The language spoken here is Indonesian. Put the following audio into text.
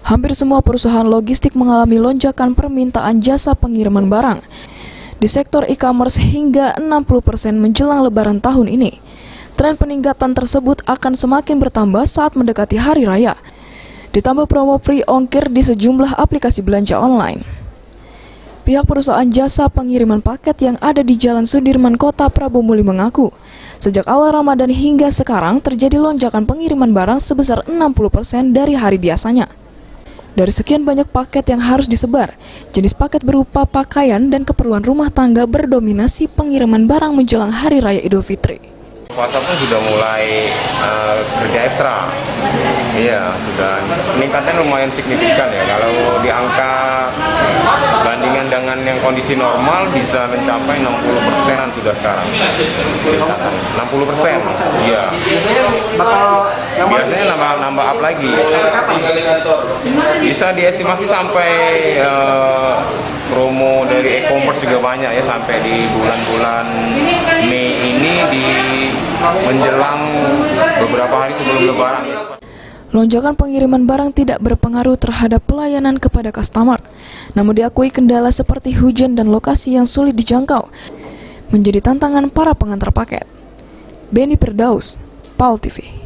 Hampir semua perusahaan logistik mengalami lonjakan permintaan jasa pengiriman barang di sektor e-commerce hingga 60% menjelang Lebaran tahun ini. Tren peningkatan tersebut akan semakin bertambah saat mendekati Hari Raya, ditambah promo free ongkir di sejumlah aplikasi belanja online. Pihak perusahaan jasa pengiriman paket yang ada di Jalan Sudirman, Kota Prabu Muli mengaku, sejak awal Ramadan hingga sekarang terjadi lonjakan pengiriman barang sebesar 60% dari hari biasanya. Dari sekian banyak paket yang harus disebar, jenis paket berupa pakaian dan keperluan rumah tangga berdominasi pengiriman barang menjelang Hari Raya Idul Fitri. Puasa pun sudah mulai kerja ekstra. Iya, sudah peningkatan lumayan signifikan ya. Kalau di angka bandingan dengan yang kondisi normal bisa mencapai 60%-an sudah sekarang. Peningkatan 60%. Iya. Biasanya nambah up lagi. Bisa diestimasi sampai promo dari e-commerce juga banyak ya, sampai di bulan-bulan Mei ini di menjelang beberapa hari sebelum Lebaran. Lonjakan pengiriman barang tidak berpengaruh terhadap pelayanan kepada customer, namun diakui kendala seperti hujan dan lokasi yang sulit dijangkau menjadi tantangan para pengantar paket. Beni Firdaus, PAL TV.